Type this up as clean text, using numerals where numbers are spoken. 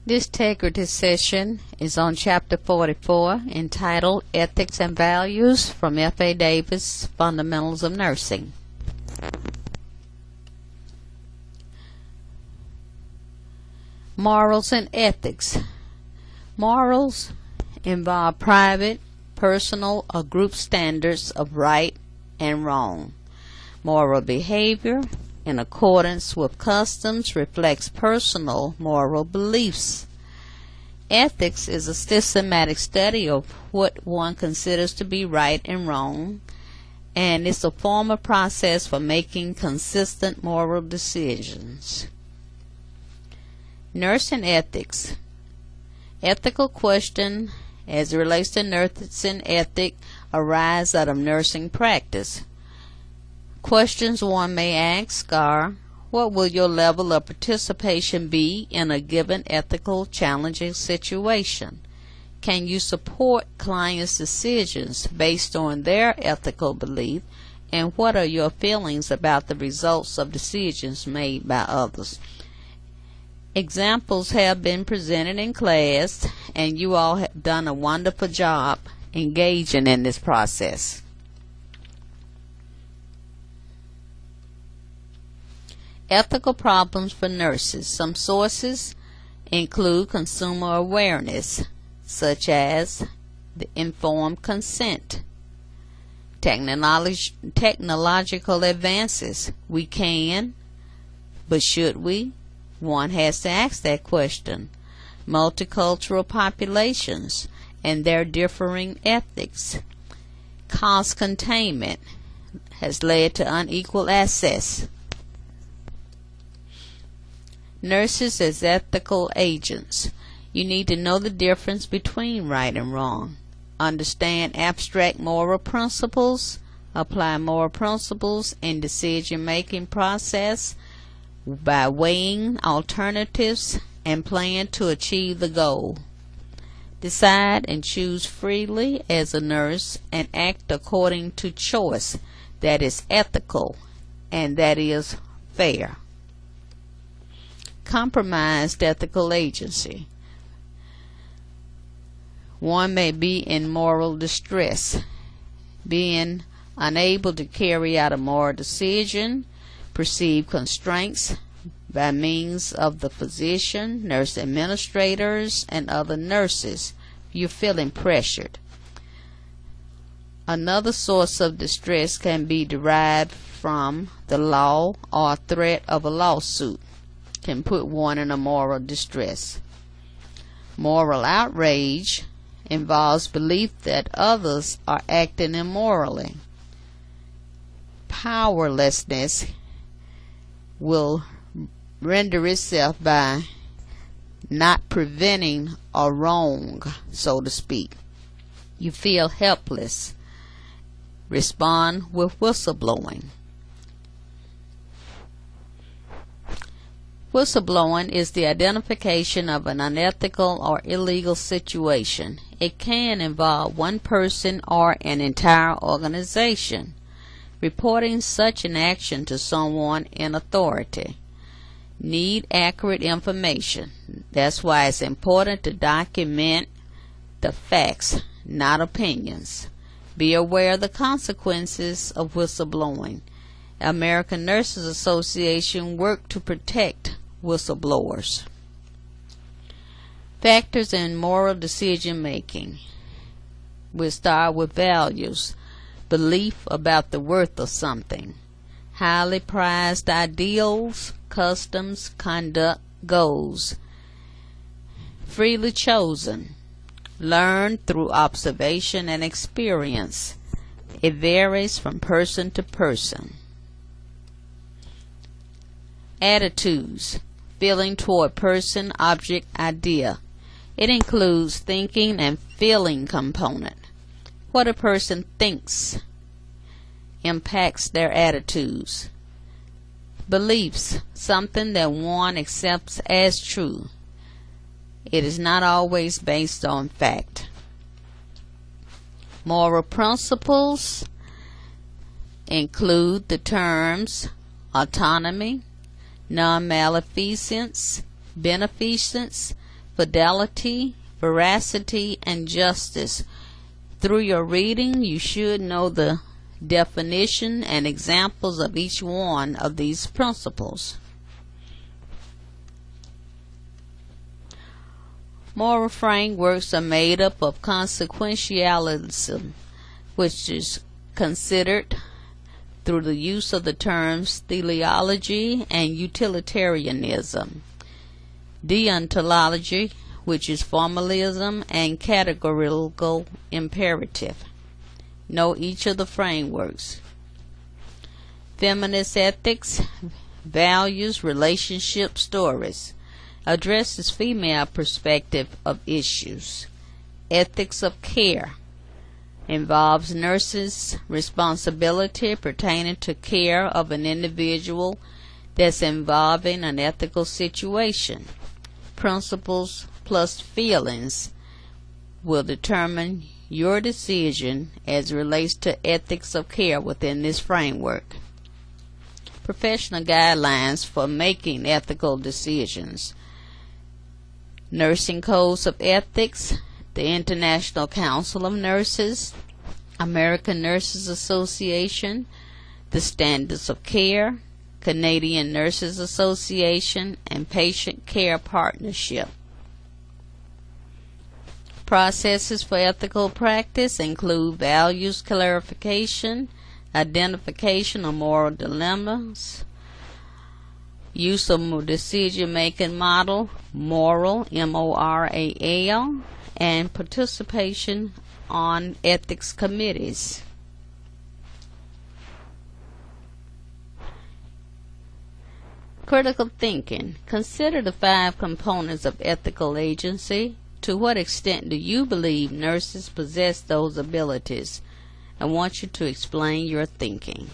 This Integrity session is on Chapter 44, entitled Ethics and Values from F.A. Davis' Fundamentals of Nursing. Morals and Ethics. Morals involve private, personal, or group standards of right and wrong. Moral behavior in accordance with customs reflects personal moral beliefs. Ethics is a systematic study of what one considers to be right and wrong, and it's a formal process for making consistent moral decisions. Nursing ethics. Ethical question as it relates to nursing ethic arise out of nursing practice. Questions one may ask are, what will your level of participation be in a given ethical challenging situation? Can you support clients' decisions based on their ethical belief? And what are your feelings about the results of decisions made by others? Examples have been presented in class, and you all have done a wonderful job engaging in this process. Ethical problems for nurses. Some sources include consumer awareness, such as the informed consent, technological advances. We can, but should we? One has to ask that question. Multicultural populations and their differing ethics. Cost containment has led to unequal access. Nurses as ethical agents. You need to know the difference between right and wrong. Understand abstract moral principles. Apply moral principles in decision-making process by weighing alternatives and plan to achieve the goal. Decide and choose freely as a nurse and act according to choice that is ethical and that is fair. Compromised ethical agency. One may be in moral distress, being unable to carry out a moral decision, perceive constraints by means of the physician, nurse administrators, and other nurses. You're feeling pressured. Another source of distress can be derived from the law or threat of a lawsuit. Can put one in a moral distress. Moral outrage involves belief that others are acting immorally. Powerlessness will render itself by not preventing a wrong, so to speak. You feel helpless. Respond with whistleblowing. Whistleblowing is the identification of an unethical or illegal situation. It can involve one person or an entire organization. Reporting such an action to someone in authority. Need accurate information. That's why it's important to document the facts, not opinions. Be aware of the consequences of whistleblowing. American Nurses Association work to protect whistleblowers. Factors in moral decision making. We'll start with values. Belief about the worth of something. Highly prized ideals, customs, conduct, goals. Freely chosen. Learned through observation and experience. It varies from person to person. Attitudes. Feeling toward person, object, idea. It includes thinking and feeling component. What a person thinks impacts their attitudes. Beliefs. Something that one accepts as true. It is not always based on fact. Moral principles include the terms autonomy, non-maleficence, beneficence, fidelity, veracity, and justice. Through your reading, you should know the definition and examples of each one of these principles. Moral frameworks are made up of consequentialism, which is considered through the use of the terms teleology and utilitarianism, deontology, which is formalism, and categorical imperative. Know each of the frameworks. Feminist ethics, values, relationship stories. Addresses female perspective of issues. Ethics of care involves nurses' responsibility pertaining to care of an individual that's involving an ethical situation. Principles plus feelings will determine your decision as relates to ethics of care within this framework. Professional guidelines for making ethical decisions. Nursing Codes of Ethics, the International Council of Nurses, American Nurses Association, the Standards of Care, Canadian Nurses Association, and Patient Care Partnership. Processes for ethical practice include values clarification, identification of moral dilemmas, use of decision-making model, moral, M-O-R-A-L, and participation on ethics committees. Critical thinking. Consider the 5 components of ethical agency. To what extent do you believe nurses possess those abilities? I want you to explain your thinking.